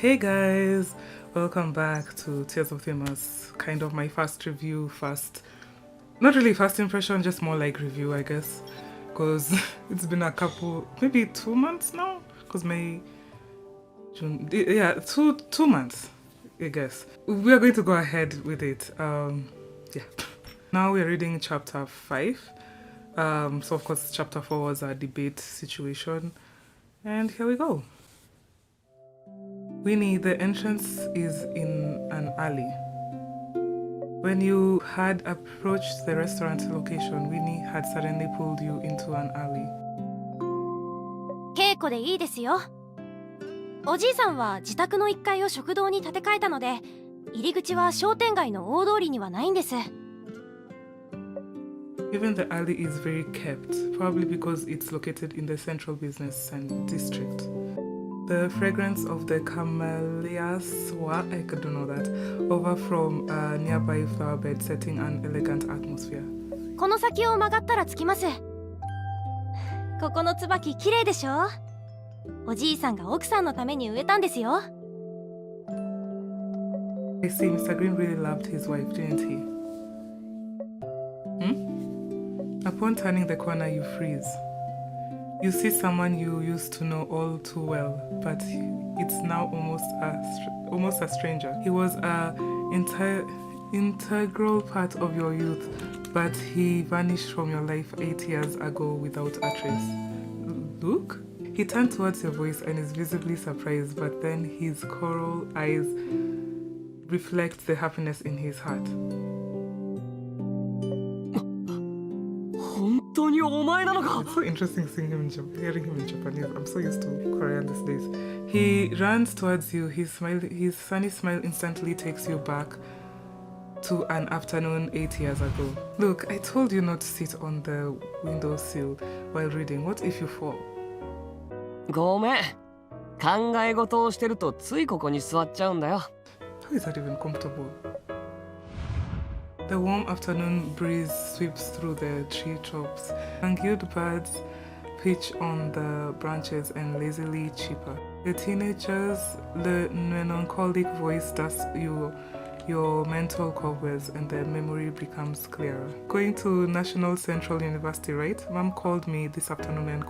Hey guys, welcome back to Tears of Themis. Kind of my first review, not really first impression, just more like review, I guess. Because it's been a couple, maybe 2 months now? Because May, June, yeah, two months, I guess. We are going to go ahead with it. Yeah. Now we're reading chapter 5. So of course chapter 4 was a debate situation. And here we go. Winnie, the entrance is in an alley. When you had approached the restaurant location, Winnie had suddenly pulled you into an alley. 稽古でいいですよ。おじいさんは自宅の1階を食堂に建て替えたので、入り口は商店街の大通りにはないんです。Even the alley is very kept, probably because it's located in the central business district. The fragrance of the camellias, I don't know that, over from a nearby flower bed setting an elegant atmosphere. この先を曲がったら着きます。ここの椿綺麗でしょ？おじいさんが奥さんのために植えたんですよ。I see Mr. Green really loved his wife, didn't he? Upon turning the corner, you freeze. You see someone you used to know all too well, but it's now almost a stranger. He was an integral part of your youth, but he vanished from your life 8 years ago without a trace. Luke? He turned towards your voice and is visibly surprised, but then his coral eyes reflect the happiness in his heart. It's so interesting hearing him in Japanese. I'm so used to Korean these days. He runs towards you. His sunny smile instantly takes you back to an afternoon 8 years ago. Look, I told you not to sit on the windowsill while reading. What if you fall? ごめん。考え事をしてるとついここに座っちゃうんだよ。How is that even comfortable? The warm afternoon breeze sweeps through the tree tops. Anguilled birds pitch on the branches and lazily chipper. The teenager's melancholic voice dusts your mental cobwebs and the memory becomes clearer. Going to National Central University, right? Mom called me this afternoon and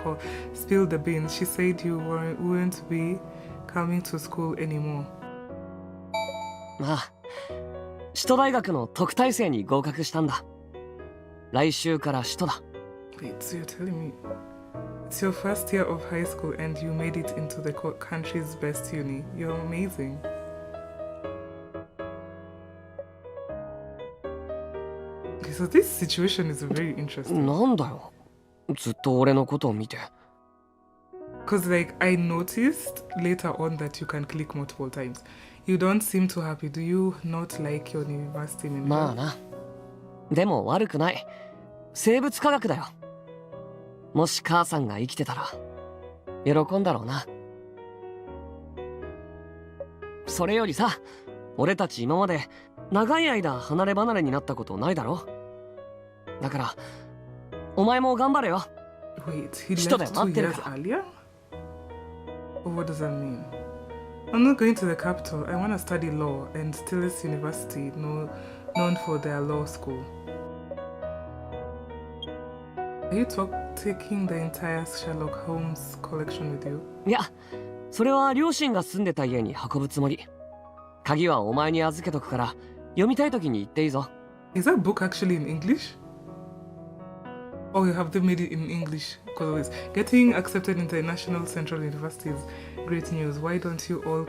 spilled the beans. She said you wouldn't be coming to school anymore. ああ、首都大学の特待生に合格したんだ。来週から首都だ。Wait, so you're telling me it's your first year of high school and you made it into the country's best uni? You're amazing. Okay, so this situation is very interesting. なんだよ。ずっと俺のことを見て。Because like I noticed later on that you can click multiple times. You don't seem too happy. Do you not like your university member? まあな。でも悪くない。生物科学だよ。もし母さんが生きてたら喜んだろうな。それよりさ、俺たち今まで長い間離れ離れになったことないだろ。だからお前も頑張れよ。Wait, he left 2 years earlier? Oh, what does that mean? I'm not going to the capital. I want to study law and Themis University, known for their law school. Are you taking the entire Sherlock Holmes collection with you? いや、それは両親が住んでた家に運ぶつもり。鍵はお前に預けとくから読みたい時に言っていいぞ。Is that book actually in English? Oh, you have made it in English because of this. Getting accepted into the National Central University is great news. Why did you all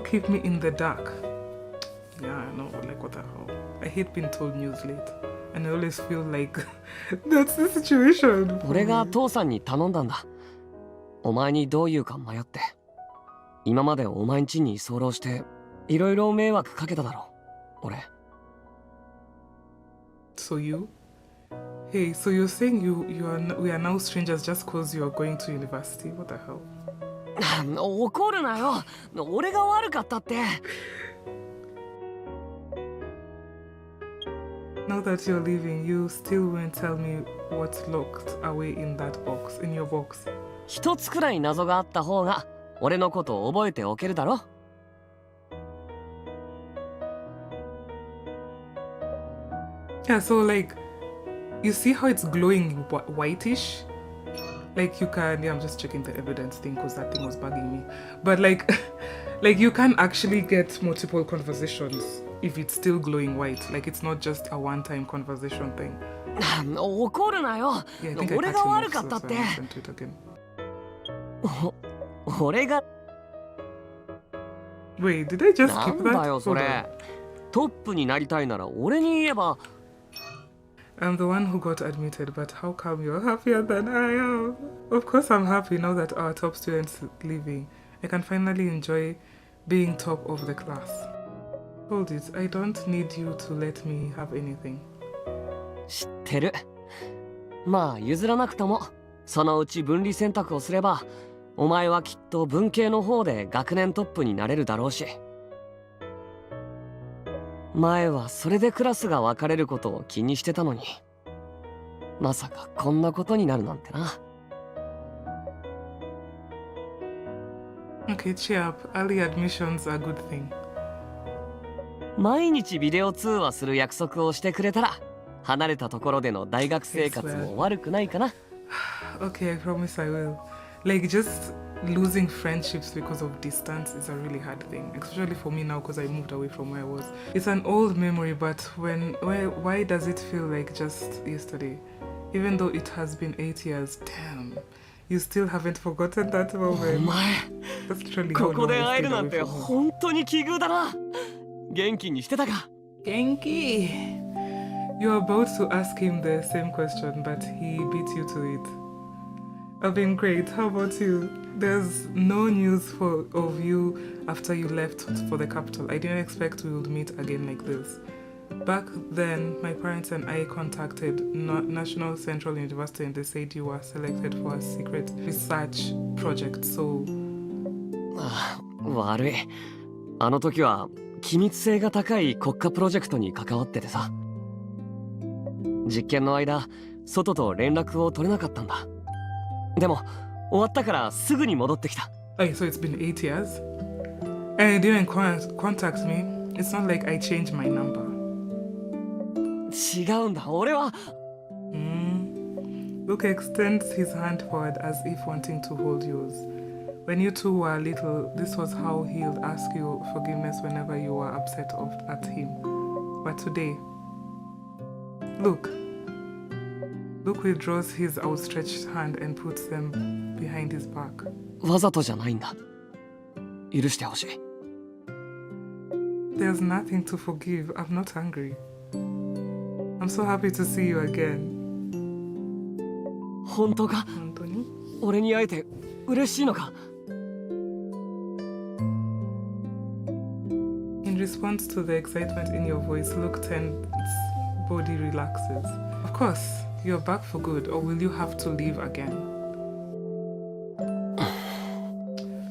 keep me in the dark? Yeah, I know, like what the hell. I hate being told news late. And I always feel like that's the situation. 俺が父さんに頼んだんだ。お前にどう言うか迷って。今までお前ん家に居候していろいろ迷惑かけただろ。俺。So you? Hey, so you're saying we are now strangers just because you are going to university? What the hell? 怒るなよ。俺が悪かったって。Now that you're leaving, you still won't tell me what's locked away in your box. 一つくらい謎があった方が俺のことを覚えておけるだろ。Yeah, so like, you see how it's glowing whitish? Like you can, yeah, I'm just checking the evidence thing because that thing was bugging me. But like, like you can actually get multiple conversations if it's still glowing white. Like it's not just a one-time conversation thing. 怒るなよ。 Yeah, I think I 俺 cut が him 悪 off, か so ったっ that's て。 why I listened to it again. 俺が Wait, did I just な skip んだ that? よそ Hold れ。 on. トップになりたいなら俺に言えば。 I'm the one who got admitted, but how come you're happier than I am? Of course I'm happy now that our top student's leaving. I can finally enjoy being top of the class. Hold it, I don't need you to let me have anything. 知ってる。まあ譲らなくともそのうち分離選択をすればお前はきっと文系の方で学年トップになれるだろうし。前はそれでクラスが分かれることを気にしてたのに、まさかこんなことになるなんてな。 Okay, cheer up. Early admissions are a good thing. 毎日ビデオ通話する約束をしてくれたら離れたところでの大学生活も悪くないかな。 Okay, I promise I will. Like just losing friendships because of distance is a really hard thing, especially for me now because I moved away from where I was. It's an old memory, but why does it feel like just yesterday? Even though it has been 8 years, damn, you still haven't forgotten that お moment. 前 That's literally こ how こで long 会え I る stayed なん away て from home. 本当に奇遇だな。元気にしてたか。 Genki! You're about to ask him the same question, but he beat you to it. I've been great. How about you? There's no news of you after you left for the capital. I didn't expect we would meet again like this. Back then, my parents and I contacted National Central University and they said you were selected for a secret research project, so... ああ、悪い。あの時は機密性が高い国家プロジェクトに関わっててさ。実験の間、外と連絡を取れなかったんだ。でも、終わったからすぐに戻ってきた。Hey, so it's been 8 years? And you didn't contact me? It's not like I changed my number. 違うんだ、俺は。Luke extends his hand forward as if wanting to hold yours. When you two were little, this was how he'd ask you forgiveness whenever you were upset at him. But today, Luke withdraws his outstretched hand and puts them behind his back. わざとじゃないんだ。許してほしい。There's nothing to forgive. I'm not angry. I'm so happy to see you again. 本当か？本当に？俺に会えて嬉しいのか？ In response to the excitement in your voice, Luke tense, body relaxes. Of course, you're back for good, or will you have to leave again?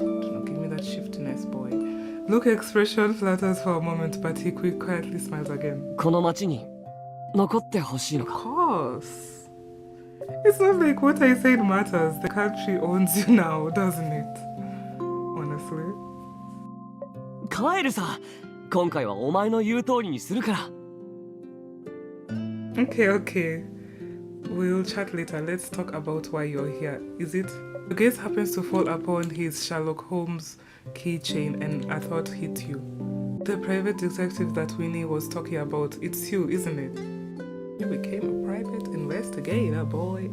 Don't give me that shiftiness, boy. Luke's expression flutters for a moment, but he quietly smiles again. この町に残ってほしいの Of か？ course. It's not like what I said matters. The country owns you now, doesn't it? Honestly. 帰るさ。今回はお前の言う通りにするから。 Okay. We'll chat later. Let's talk about why you're here. Is it? The gaze happens to fall upon his Sherlock Holmes keychain and a thought hit you. The private detective that Winnie was talking about, it's you, isn't it? You became a private investigator, boy.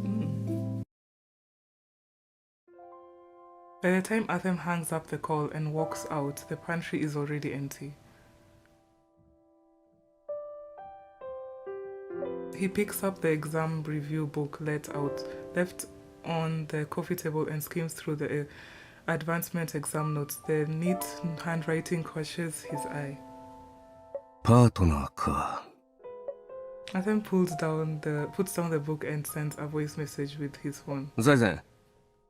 By the time Artem hangs up the call and walks out, the pantry is already empty. He picks up the exam review book left on the coffee table and skims through the advancement exam notes. The neat handwriting catches his eye. パートナーか。 Artem puts down the book and sends a voice message with his phone. 財前、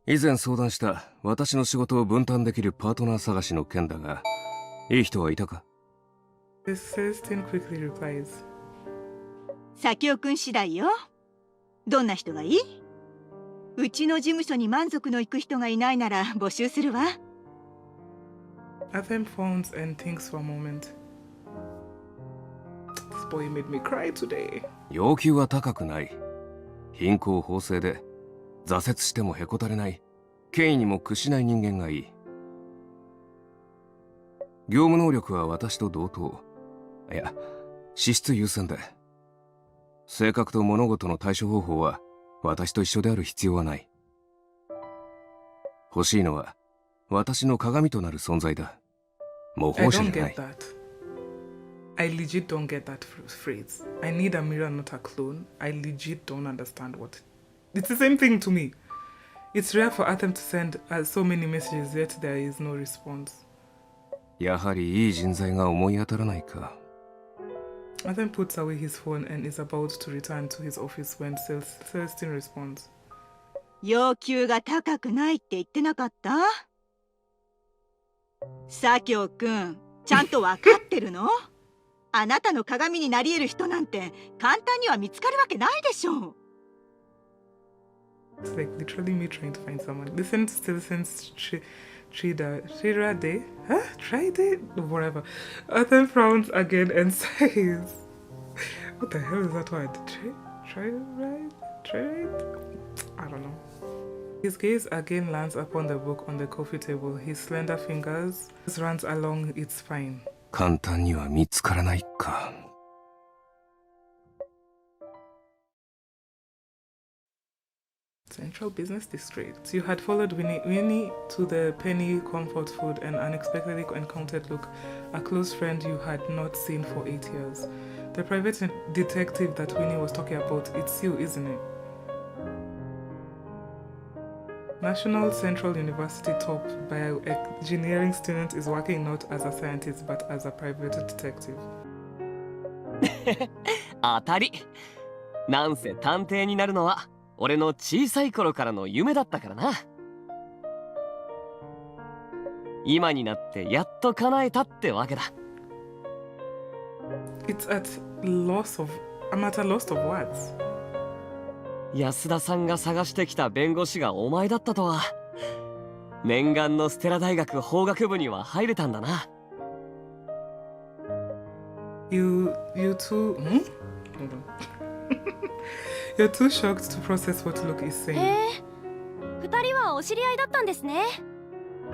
以前相談した私の仕事を分担できるパートナー探しの件だが、いい人はいたか？ The Celestine quickly replies. 佐京くん次第よ。どんな人がいい？うちの事務所に満足のいく人がいないなら募集するわ。Athem frowns and thinks for a moment. This boy made me cry today. 要求は高くない。貧困法制で挫折してもへこたれない。権威にも屈しない人間がいい。業務能力は私と同等。いや、資質優先で。性格と物事の対処方法は私と一緒である必要はない。欲しいのは私の鏡となる存在だ。模 I 倣者 don't じゃな get い。that. I legit don't get that phrase. I need a mirror, not a clone. I legit don't understand what. It's the same thing to me. It's rare for Athem to send so many messages, yet there is no response. やはりいい人材が思い当たらないか。Athem puts away his phone and is about to return to his office when Celestine responds. 要求が高くないって言ってなかった？左京くん、ちゃんと分かってるの？あなたの鏡になり得る人なんて簡単には見つかるわけないでしょう。It's like literally me trying to find someone. Listen to Celestine's Trida Day? Huh? Try day? Whatever. Athem frowns again and says, what the hell is that word? Try I don't know. His gaze again lands upon the book on the coffee table. His slender fingers runs along its spine. 簡単には見つからないか。Central Business District. You had followed Winnie to the penny comfort food and unexpectedly encountered Luke, a close friend you had not seen for 8 years. The private detective that Winnie was talking about, it's you, isn't it? National Central University top bioengineering student is working not as a scientist but as a private detective. 当たり。なんせ探偵になるのは俺の小さい頃からの夢だったからな。今になってやっと叶えたってわけだ。It's at loss of words. 安田さんが探してきた弁護士がお前だったとは。念願のステラ大学法学部には入れたんだな。You too. Hold on. You're too shocked to process what Luke is saying. 二人はお知り合いだったんですね。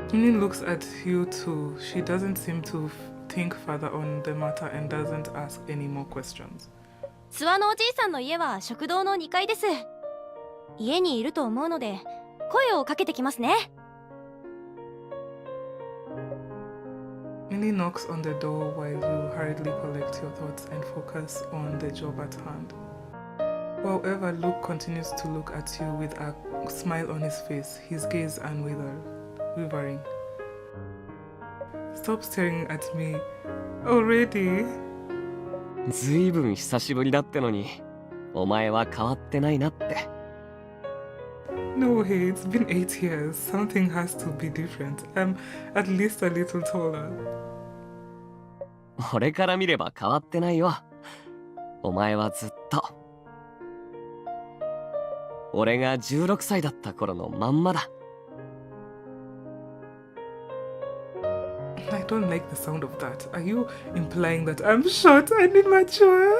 Nin looks at you too. She doesn't seem to think further on the matter and doesn't ask any more questions. 諏訪のおじいさんの家は食堂の2階です。家にいると思うので声をかけてきますね。Minnie knocks on the door while you hurriedly collect your thoughts and focus on the job at hand. However, Luke continues to look at you with a smile on his face, his gaze unwavering. Stop staring at me already. ずいぶん久しぶりだってのに、お前は変わってないなって。No, hey, it's been 8 years. Something has to be different. I'm at least a little taller. 俺から見れば変わってないよ。お前はずっと。俺が16歳だった頃のまんまだ。I don't like the sound of that. Are you implying that I'm short and immature?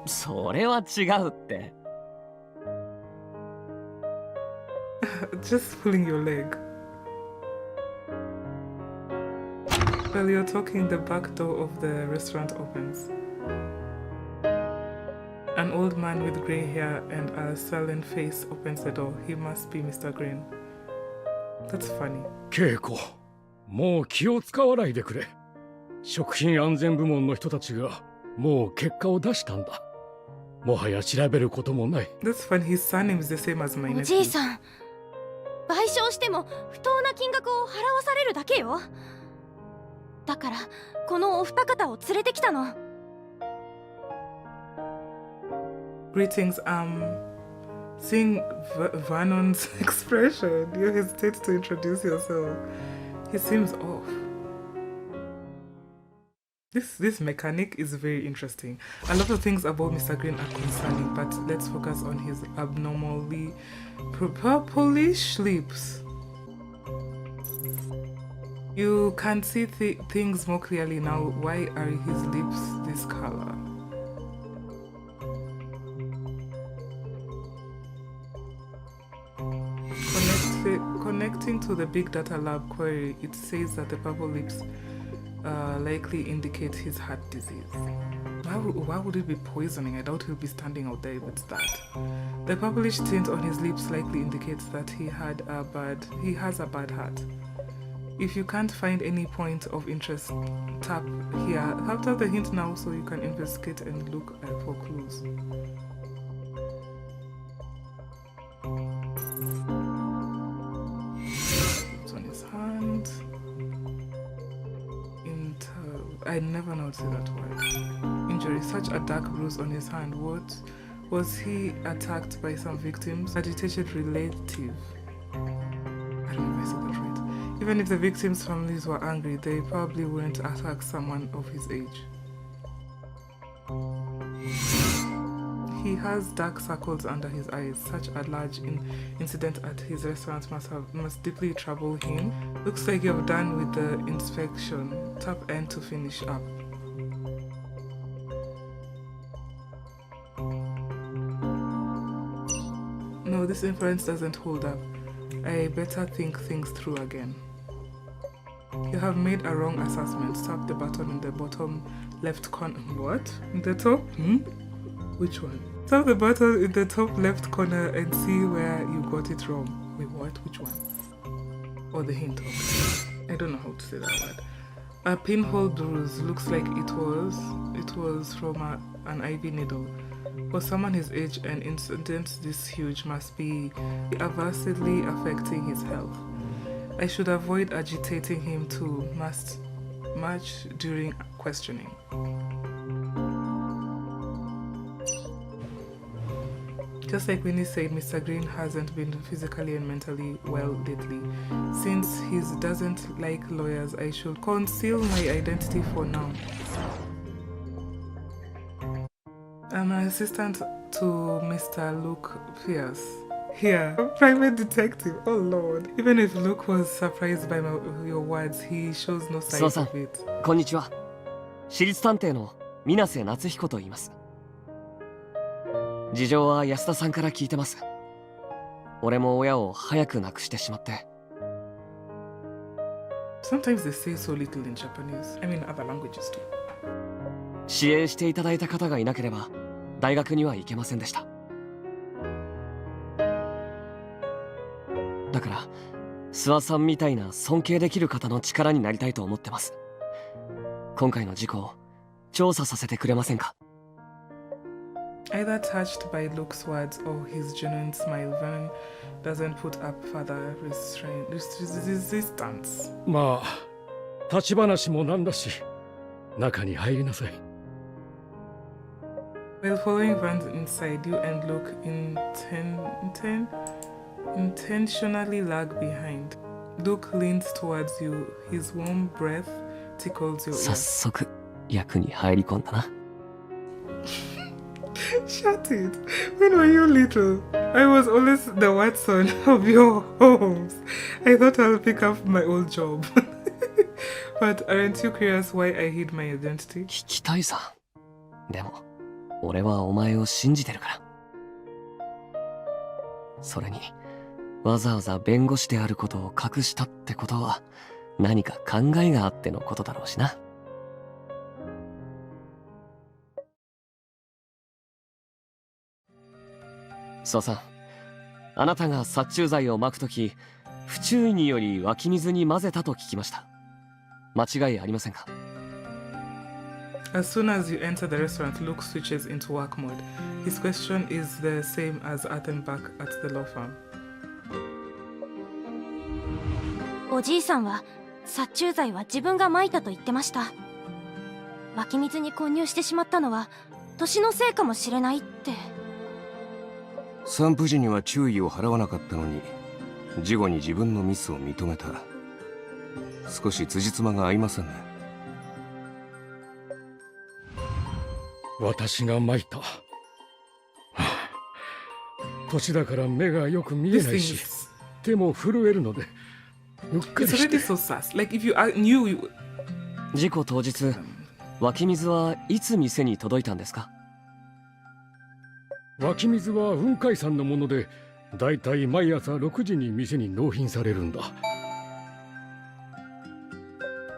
それは違うって。Just pulling your leg. While you're talking, the back door of the restaurant opens. An old man with grey hair and a sullen face opens the door. He must be Mr. Green. That's funny. 恵子、もう気を使わないでくれ。食品安全部門の人たちがもう結果を出したんだ。もはや調べることもない。That's funny. His surname is the same as my nephew. おじいさん、賠償しても不当な金額を払わされるだけよ。だからこのお二方を連れてきたの。Greetings. Seeing Vernon's expression, you hesitate to introduce yourself. He seems off. This mechanic is very interesting. A lot of things about Mr. Green are concerning, but let's focus on his abnormally purplish lips. You can see things more clearly now. Why are his lips this color? Connecting to the big data lab query, it says that the purple lips likely indicate his heart disease. Why would it be poisoning? I doubt he'll be standing out there if it's that. The purplish tint on his lips likely indicates that he has a bad heart. If you can't find any point of interest, tap here. Tap the hint now so you can investigate and look for clues. It's on his hand. I never know how to say that word. Injury. Such a dark bruise on his hand. What? Was he attacked by some victims? Agitated relative. I don't know if I said that right. Even if the victims' families were angry, they probably wouldn't attack someone of his age. He has dark circles under his eyes. Such a large incident at his restaurant must deeply trouble him. Looks like you're done with the inspection. Tap N to finish up. No, this inference doesn't hold up. I better think things through again. You have made a wrong assessment. Tap the button in the bottom left corner. What? In the top? Which one? Tap the button in the top left corner and see where you got it wrong. Wait, what? Which one? Or the hint. Okay. I don't know how to say that word. A pinhole bruise. Looks like it was from an IV needle. For someone his age, an incident this huge must be adversely affecting his health. I should avoid agitating him too much during questioning. Just like Winnie said, Mr. Green hasn't been physically and mentally well lately. Since he doesn't like lawyers, I should conceal my identity for now. I'm an assistant to Mr. Luke Pierce. Here, a private detective. Oh Lord. Even if Luke was surprised by your words, he shows no sign of it. こんにちは。私立探偵の水瀬夏彦と言います。事情は安田さんから聞いてます。俺も親を早く亡くしてしまって。Sometimes they say so little in Japanese. I mean other languages too. 支援していただいた方がいなければ大学には行けませんでした。だから諏訪さんみたいな尊敬できる方の力になりたいと思ってます。今回の事故を調査させてくれませんか？ Either touched by Luke's words or his genuine smile, Vernon doesn't put up further resistance. まあ立ち話もなんだし中に入りなさい。 While following Vance inside, you and Luke intentionally lag behind. Luke leans towards you. His warm breath tickles your 早 ear. 速役に入り込んだな。Shut it. When were you little? I was always the Watson of your homes. I thought I'll pick up my old job. But aren't you curious why I hid my identity? 聞きたいさ。でも俺はお前を信じてるから。それにわざわざ弁護士であることを隠したってことは何か考えがあってのことだろうしな。そうさん、あなたが殺虫剤を撒くとき不注意により湧き水に混ぜたと聞きました。間違いありませんか？ As soon as you enter the restaurant, Luke switches into work mode. His question is the same as Attenbach at the law firm. おじいさんは殺虫剤は自分が撒いたと言ってました。湧き水に混入してしまったのは年のせいかもしれないって。散布時には注意を払わなかったのに事後に自分のミスを認めた。少し辻褄が合いませんね。私がまいた。はあ、年だから目がよく見え This な thing いし、 is 手も震えるので、うっかり it's し already て。 so sus. Like if you knew you 事故当日、湧き水はいつ店に届いたんですか？湧き水は雲海山のもので、だいたい毎朝6時に店に納品されるんだ。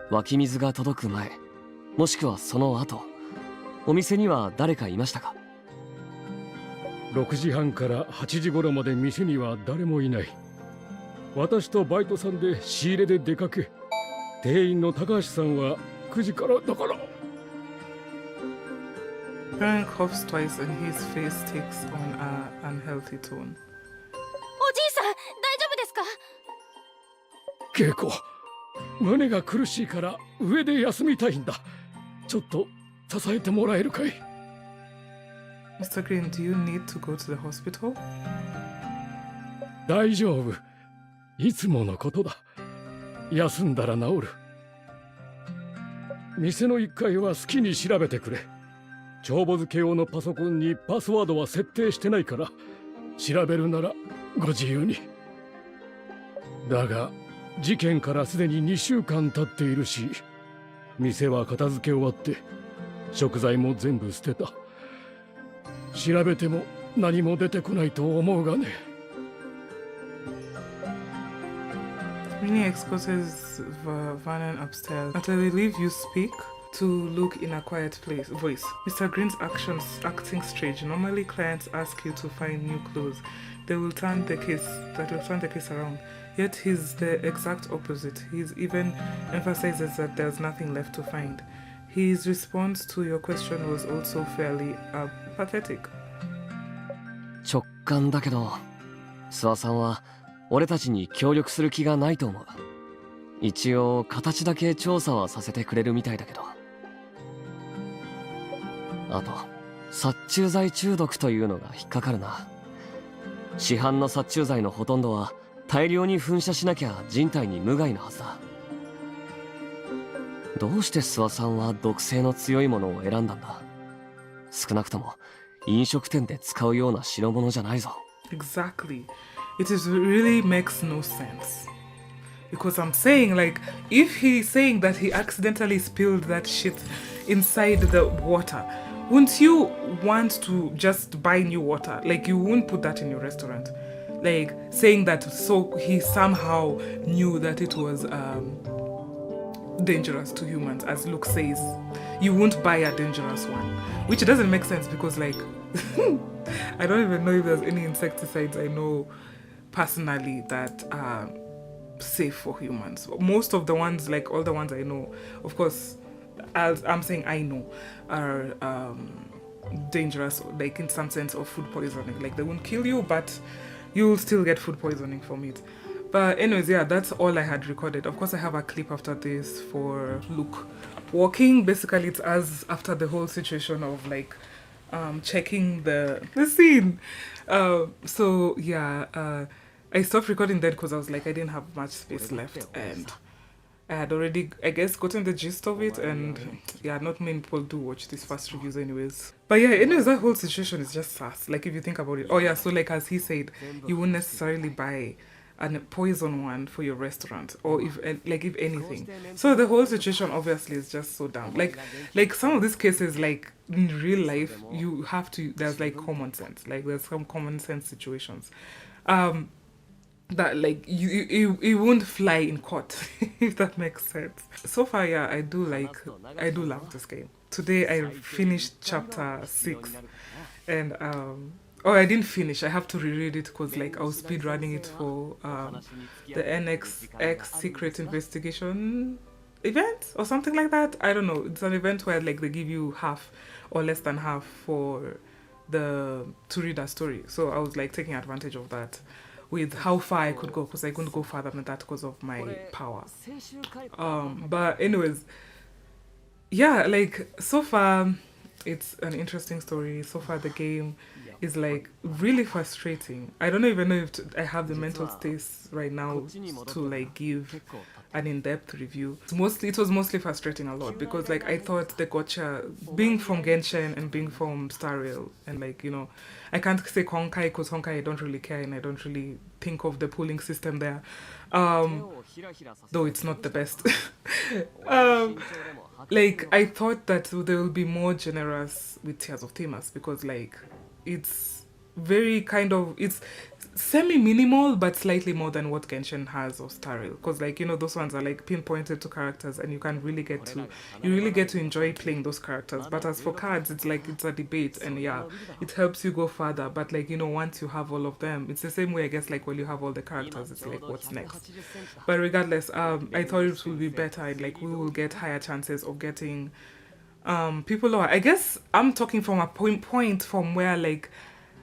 湧き水が届く前、もしくはその後、お店には誰かいましたか6時半から8時頃まで店には誰もいない。私とバイトさんで仕入れで出かけ、店員の高橋さんは9時からだから。Frank coughs twice and his face takes on an unhealthy tone. おじいさん大丈夫ですか？稽古、胸が苦しいから上で休みたいんだ。ちょっと支えてもらえるかい？ Mr. Green, do you need to go to the hospital? 大丈夫。いつものことだ。休んだら治る。店の1階は好きに調べてくれ。帳簿付け用のパソコンにパスワードは設定してないから、調べるならご自由に。だが、事件からすでに2週間経っているし、店は片付け終わって、食材も全部捨てた。調べても何も出てこないと思うがね。Minnie escorts Vernon upstairs. After they leave, you speak to look in a quiet voice. Mr. Green's acting strange. Normally, clients ask you to find new clothes. They will turn the case around. Yet he's the exact opposite. He even emphasizes that there's nothing left to find. His response to your question was also fairly pathetic. 直感だけど、諏訪さんは俺たちに協力する気がないと思う。一応形だけ調査はさせてくれるみたいだけど。あと、殺虫剤中毒というのが引っかかるな。市販の殺虫剤のほとんどは大量に噴射しなきゃ人体に無害なはずだ。どうして諏訪さんは毒性の強いものを選んだんだ？少なくとも飲食店で使うような代物じゃないぞ。Exactly. Really makes no sense. Because I'm saying, like, if he's saying that he accidentally spilled that shit inside the water, wouldn't you want to just buy new water? Like, you wouldn't put that in your restaurant. Like, saying that so he somehow knew that it was dangerous to humans, as Luke says. You won't buy a dangerous one. Which doesn't make sense because, like, I don't even know if there's any insecticides I know personally that are safe for humans. Most of the ones, like all the ones I know, of course, as I'm saying I know, are dangerous, like in some sense of food poisoning. Like they won't kill you, but you'll still get food poisoning from it. But anyways, yeah, that's all I had recorded. Of course, I have a clip after this for Luke walking. Basically, it's as after the whole situation of like checking the scene. So yeah, I stopped recording that because I was like, I didn't have much space left, and I had already, I guess, gotten the gist of it. And yeah, not many people do watch these fast reviews anyways. But yeah, anyways, that whole situation is just sus. Like if you think about it. Oh yeah, so like as he said, you wouldn't necessarily buy a poison one for your restaurant, or if anything. So the whole situation obviously is just so dumb. Like some of these cases, like in real life, you have to, there's like common sense. Like there's some common sense situations that like you won't fly in court if that makes sense. So far, yeah, I do love this game. Today I finished chapter 6, and oh, I didn't finish. I have to reread it because like I was speed running it for the NXX Secret Investigation event or something like that. I don't know. It's an event where like they give you half or less than half for to read a story. So I was like taking advantage of that with how far I could go because I couldn't go farther than that because of my power. But anyways, yeah, like so far it's an interesting story. So far, the game is like really frustrating. I don't even know if I have the mental space right now to like give an in-depth review. It was mostly frustrating a lot because like I thought the gotcha, being from Genshin and being from Star Rail, and like, you know, I can't say Honkai because Honkai I don't really care and I don't really think of the pooling system there, though it's not the best. Like I thought that they will be more generous with Tears of Themis because like it's very kind of, it's semi-minimal but slightly more than what Genshin has or Star Rail, because like, you know, those ones are like pinpointed to characters and you really get to enjoy playing those characters. But as for cards, it's like it's a debate, and yeah, it helps you go further, but like, you know, once you have all of them, it's the same way I guess like when you have all the characters, it's like what's next. But regardless, I thought it would be better and like we will get higher chances of getting people lower. I guess I'm talking from a point from where like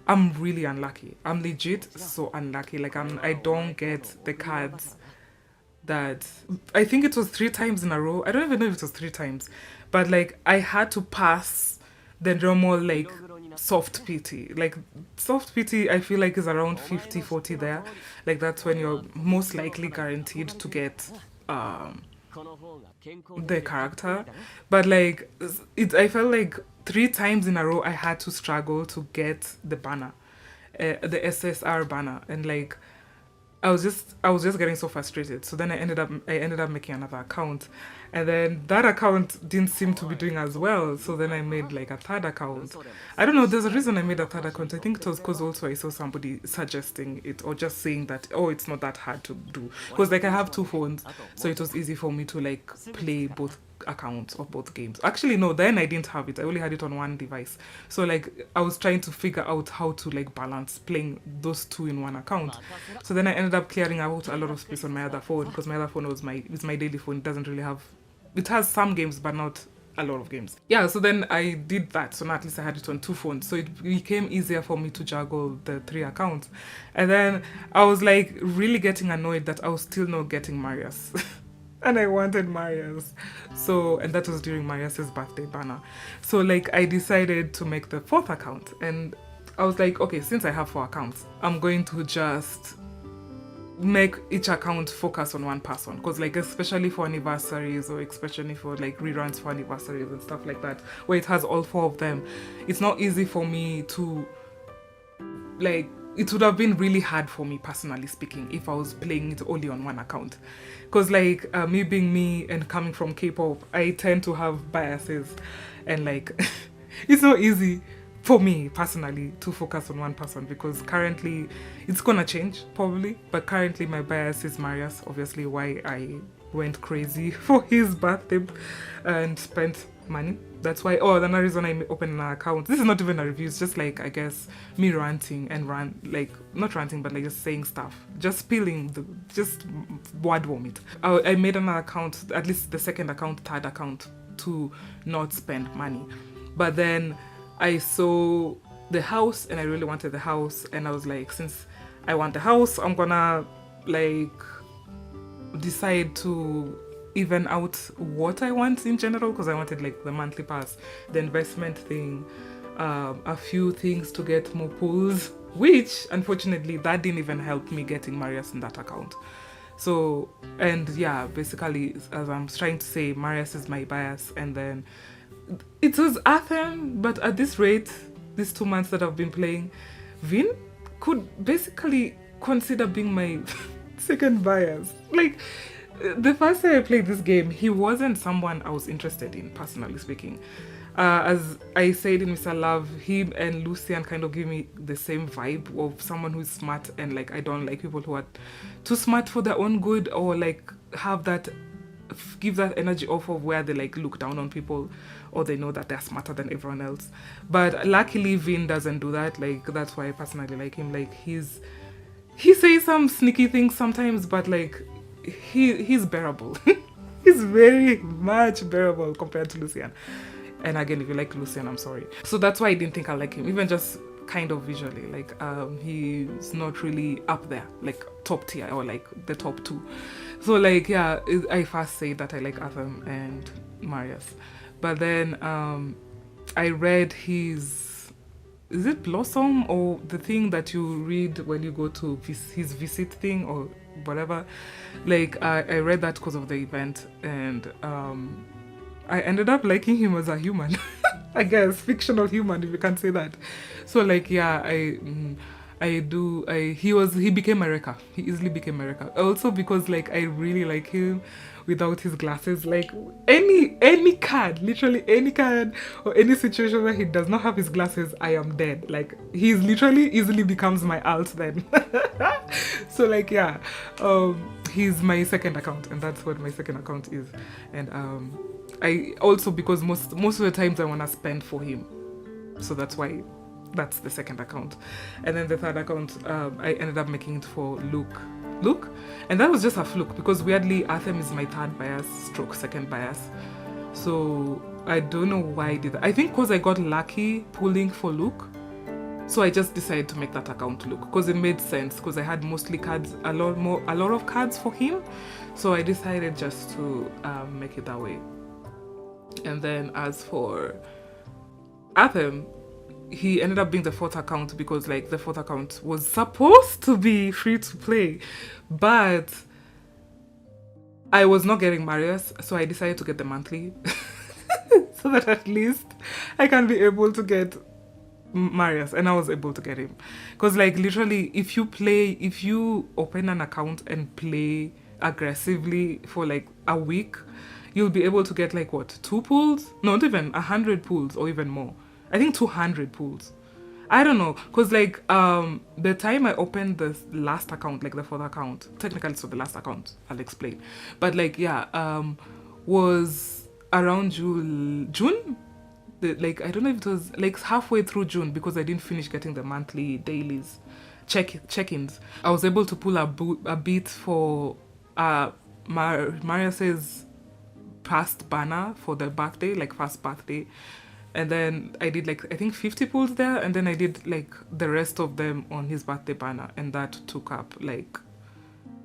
I'm really unlucky. I'm legit so unlucky. Like I don't get the cards that I think it was 3 times in a row. I don't even know if it was 3 times, but like I had to pass the normal like soft PT. Like soft PT I feel like is around 50-40 there. Like that's when you're most likely guaranteed to get the character. But like I felt like 3 times in a row I had to struggle to get the banner, the SSR banner, and like I was just getting so frustrated. So then I ended up making another account, and then that account didn't seem to be doing as well. So then I made like a third account. I don't know, there's a reason I made a third account. I think it was because also I saw somebody suggesting it or just saying that, oh, it's not that hard to do, because like I have 2 phones, so it was easy for me to like play both accounts of both games. Actually no, then I didn't have it. I only had it on 1 device. So like I was trying to figure out how to like balance playing those 2 in 1 account. So then I ended up clearing out a lot of space on my other phone, because my other phone was my daily phone. It doesn't really have, it has some games but not a lot of games. Yeah, so then I did that. So now at least I had it on 2 phones. So it became easier for me to juggle the 3 accounts. And then I was like really getting annoyed that I was still not getting Marius. And I wanted Marius. So, and that was during Marius's birthday banner. So like I decided to make the 4th account, and I was like, okay, since I have 4 accounts, I'm going to just make each account focus on one person, because like especially for anniversaries, or especially for like reruns for anniversaries and stuff like that, where it has all 4 of them, it's not easy for me to like, it would have been really hard for me personally speaking if I was playing it only on 1 account, because like me being me and coming from K-pop, I tend to have biases, and like it's not easy for me personally to focus on one person, because currently it's gonna change probably, but currently my bias is Marius, obviously why I went crazy for his birthday and spent money. That's why. Oh, another reason I opened an account. This is not even a review. It's just like, I guess, me ranting and like not ranting, but like just saying stuff, just spilling just word vomit. I made another account, at least the 2nd account, 3rd account, to not spend money. But then I saw the house and I really wanted the house, and I was like, since I want the house, I'm gonna like decide to even out what I want in general, because I wanted like the monthly pass, the investment thing, a few things to get more pulls, which unfortunately that didn't even help me getting Marius in that account. So, and yeah, basically as I'm trying to say, Marius is my bias, and then it was Athem, but at this rate, these 2 months that I've been playing, Vin could basically consider being my second bias. Like, the first time I played this game, he wasn't someone I was interested in, personally speaking. As I said in Mr. Love, him and Lucian kind of give me the same vibe of someone who's smart, and like I don't like people who are too smart for their own good, or like give that energy off of where they like look down on people, or they know that they're smarter than everyone else. But luckily Vin doesn't do that. Like that's why I personally like him. Like he says some sneaky things sometimes, but like he's bearable. He's very much bearable compared to Lucian. And again, if you like Lucian, I'm sorry. So that's why I didn't think I like him, even just kind of visually. Like he's not really up there, like top tier or like the top 2. So like yeah, I first say that I like Atham and Marius, but then I read his, is it Blossom or the thing that you read when you go to his visit thing or whatever? Like I read that because of the event, and I ended up liking him as a human. I guess fictional human, if you can say that. So like yeah, he became America. He easily became America. Also because like I really like him without his glasses. Like any card, literally any card or any situation where he does not have his glasses, I am dead. Like he's literally easily becomes my alt then. So like yeah, he's my second account, and that's what my second account is. And I also, because most of the times I want to spend for him, so that's why that's the second account. And then the third account, I ended up making it for Luke, and that was just a fluke because weirdly Themis is my third bias stroke second bias, so I don't know why I did that. I think because I got lucky pulling for Luke, so I just decided to make that account Luke because it made sense, because I had mostly cards, a lot of cards for him, so I decided just to make it that way. And then as for Athem, he ended up being the fourth account because like the fourth account was supposed to be free to play, but I was not getting Marius, so I decided to get the monthly so that at least I can be able to get Marius, and I was able to get him because like literally if you open an account and play aggressively for like a week, you'll be able to get like what, 2 pulls? Not even 100 pulls or even more. I think 200 pulls. I don't know, because like the time I opened the last account, like the fourth account, technically so the last account, I'll explain. But like yeah, was around June? Like I don't know if it was like halfway through June, because I didn't finish getting the monthly dailies check-ins. I was able to pull a bit for Marius's past banner for the birthday, like first birthday, and then I did like I think 50 pulls there, and then I did like the rest of them on his birthday banner, and that took up like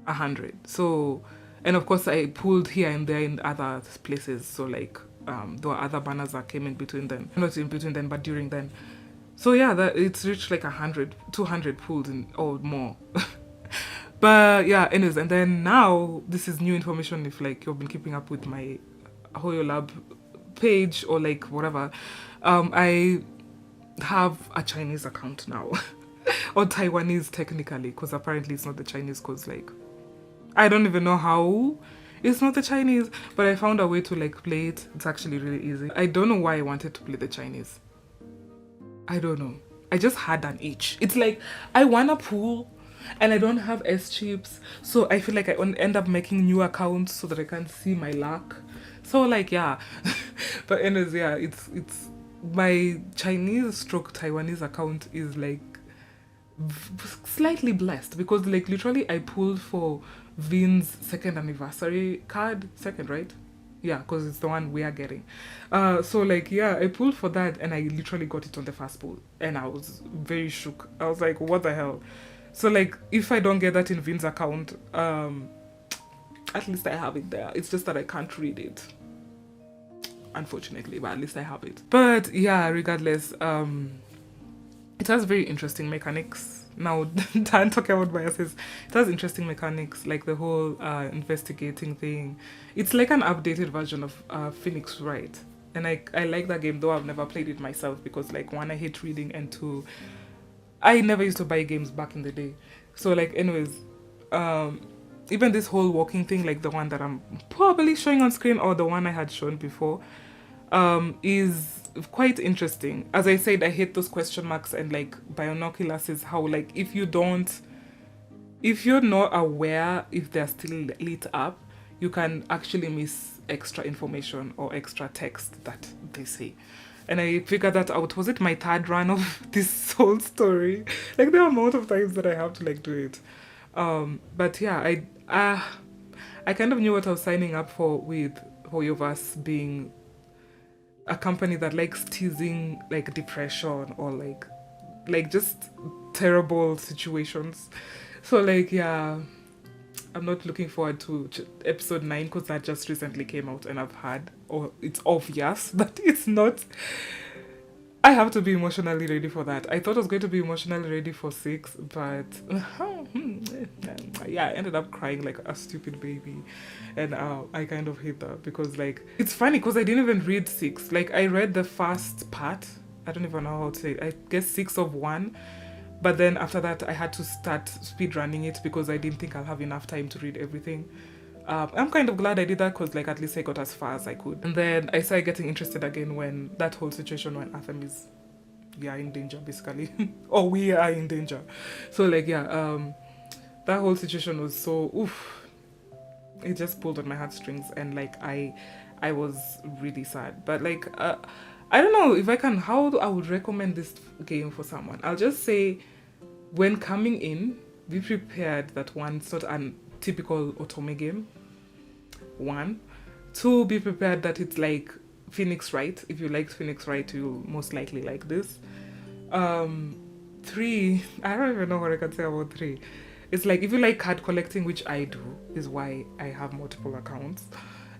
100. So, and of course I pulled here and there in other places, so like there were other banners that came in between then, not in between then but during then. So yeah, that it's reached like 200 pulls or more. But yeah, anyways, and then now this is new information if like you've been keeping up with my ƑөŨÿ Lab page or like whatever. I have a Chinese account now. Or Taiwanese technically, because apparently it's not the Chinese, because like I don't even know how it's not the Chinese, but I found a way to like play it. It's actually really easy. I don't know why I wanted to play the Chinese. I don't know. I just had an itch. It's like I wanna pool and I don't have S chips, so I feel like I end up making new accounts so that I can see my luck. So like yeah. But anyways, yeah, it's my Chinese stroke Taiwanese account is like slightly blessed, because like literally I pulled for Vin's second anniversary card. Second, right? Yeah, because it's the one we are getting. So like yeah, I pulled for that and I literally got it on the first pull, and I was very shook. I was like, what the hell? So like if I don't get that in Vin's account, at least I have it there. It's just that I can't read it, unfortunately, but at least I have it. But yeah, regardless, it has very interesting mechanics. Now, Dan talking about biases, it has interesting mechanics, like the whole investigating thing. It's like an updated version of Phoenix Wright, and I like that game, though I've never played it myself, because like one, I hate reading, and two, I never used to buy games back in the day. So like anyways, even this whole walking thing, like the one that I'm probably showing on screen or the one I had shown before, is quite interesting. As I said, I hate those question marks and like binoculars, is how like if you're not aware if they're still lit up, you can actually miss extra information or extra text that they say. And I figured that out. Was it my third run of this whole story? Like the amount of times that I have to like do it. But yeah, I kind of knew what I was signing up for with ƑөŨÿ being a company that likes teasing like depression or like just terrible situations. So like yeah, I'm not looking forward to episode 9, because that just recently came out, and I've heard, or it's obvious that it's not I have to be emotionally ready for that. I thought I was going to be emotionally ready for 6, but yeah, I ended up crying like a stupid baby. And I kind of hate that because like, it's funny because I didn't even read 6. Like I read the first part. I don't even know how to say it. I guess 6 of 1. But then after that, I had to start speed running it because I didn't think I'll have enough time to read everything. I'm kind of glad I did that because like at least I got as far as I could. And then I started getting interested again when that whole situation when Themis, we are in danger basically. Or we are in danger. So like yeah, that whole situation was so oof. It just pulled on my heartstrings and like I was really sad. But like I don't know if I can how I would recommend this game for someone. I'll just say when coming in, be prepared that one, it's not a typical otome game. 1. 2, be prepared that it's like Phoenix Wright. If you liked Phoenix Wright, you'll most likely like this. 3, I don't even know what I can say about 3. It's like if you like card collecting, which I do, is why I have multiple accounts,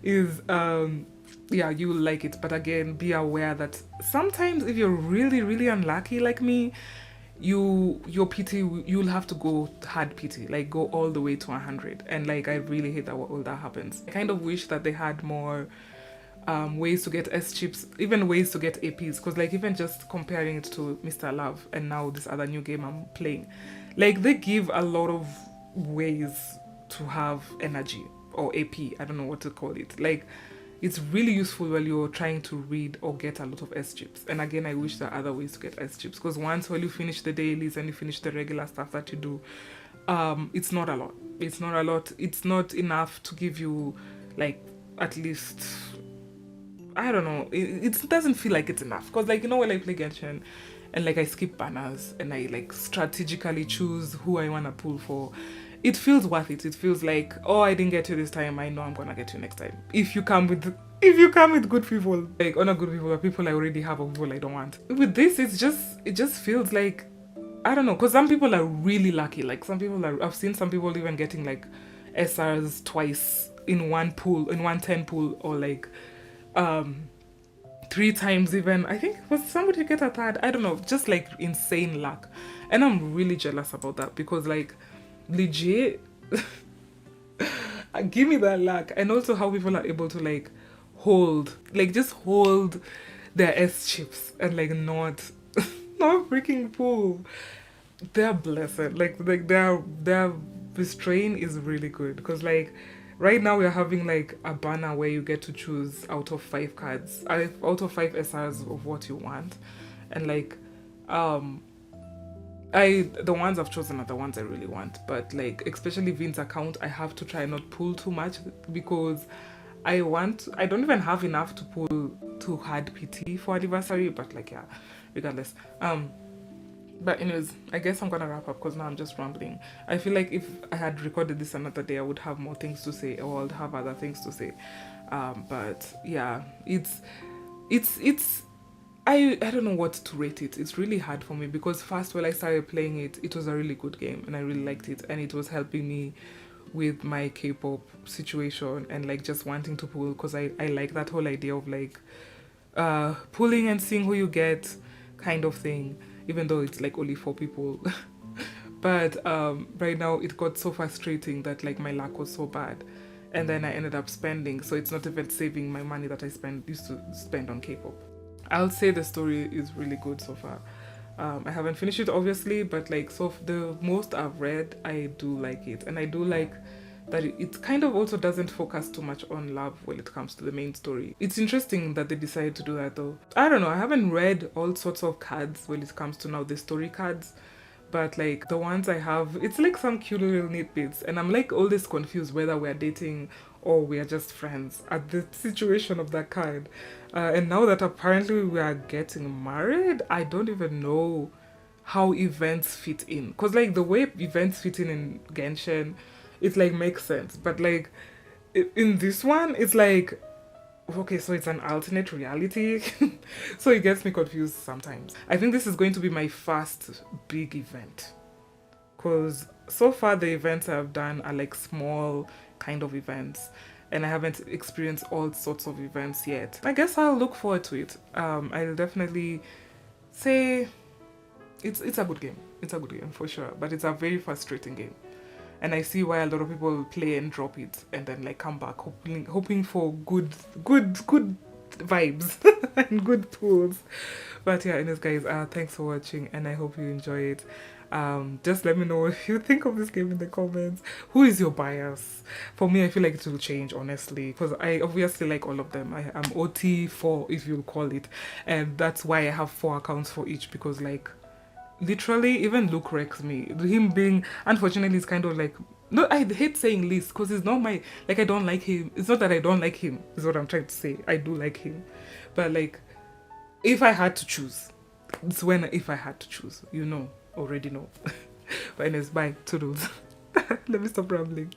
is yeah, you'll like it. But again, be aware that sometimes if you're really, really unlucky like me, your PT, you'll have to go hard PT, like go all the way to 100. And like I really hate that all that happens. I kind of wish that they had more ways to get S chips, even ways to get APs, because like even just comparing it to Mr. Love and now this other new game I'm playing, like they give a lot of ways to have energy or AP, I don't know what to call it. Like it's really useful when you're trying to read or get a lot of S chips. And again, I wish there are other ways to get S chips, because once when you finish the dailies and you finish the regular stuff that you do, it's not a lot. It's not a lot. It's not enough to give you like at least, I don't know, it doesn't feel like it's enough. Because like, you know, when I play Genshin and like I skip banners and I like strategically choose who I want to pull for, it feels worth it. It feels like, oh, I didn't get you this time, I know I'm gonna get you next time. If you come with good people, like, or not good people, but people I already have or people I don't want. With this, it just feels like, I don't know, because some people are really lucky. Like some people I've seen some people even getting like SRs twice in one pool, in one 10 pool, or like 3 times even. I think was somebody get a third, I don't know, just like insane luck. And I'm really jealous about that because like legit give me that luck. And also how people are able to like hold, like just hold their S chips and like not freaking pull. They're blessed. Like their restraint is really good, because like right now we're having like a banner where you get to choose out of 5 cards, out of 5 SRs of what you want. And like the ones I've chosen are the ones I really want, but like especially Vin's account, I have to try not pull too much because I don't even have enough to pull too hard PT for anniversary. But like yeah, regardless, but anyways, I guess I'm gonna wrap up because now I'm just rambling. I feel like if I had recorded this another day, I would have more things to say, or I'd have other things to say. But yeah, it's I don't know what to rate it. It's really hard for me because first when I started playing it, it was a really good game and I really liked it, and it was helping me with my K-pop situation and like just wanting to pull, because I like that whole idea of like pulling and seeing who you get kind of thing, even though it's like only 4 people. But right now it got so frustrating that like my luck was so bad, and then I ended up spending, so it's not even saving my money that I used to spend on K-pop. I'll say the story is really good so far. I haven't finished it obviously, but like so the most I've read, I do like it, and I do like that it kind of also doesn't focus too much on love when it comes to the main story. It's interesting that they decided to do that though. I don't know, I haven't read all sorts of cards when it comes to now the story cards, but like the ones I have, it's like some cute little neat bits, and I'm like always confused whether we're dating or we're just friends at the situation of that card. And now that apparently we are getting married, I don't even know how events fit in, because like the way events fit in Genshin, it like makes sense, but like in this one it's like, okay, so it's an alternate reality. So it gets me confused sometimes. I think this is going to be my first big event, because so far the events I've done are like small kind of events, and I haven't experienced all sorts of events yet. I guess I'll look forward to it. I'll definitely say it's a good game. It's a good game for sure, but it's a very frustrating game. And I see why a lot of people play and drop it and then like come back hoping for good vibes and good tools. But yeah, anyways guys, thanks for watching and I hope you enjoy it. Just let me know what you think of this game in the comments. Who is your bias? For me, I feel like it will change, honestly, because I obviously like all of them. I'm OT4 if you'll call it, and that's why I have 4 accounts for each, because like literally even Luke wrecks me. Him being, unfortunately, it's kind of like, no, I hate saying least because it's not my, like, I don't like him. It's not that I don't like him, is what I'm trying to say. I do like him, but like if I had to choose, it's when if I had to choose, you know, already know. But anyways, bye, toodles. Let me stop rambling.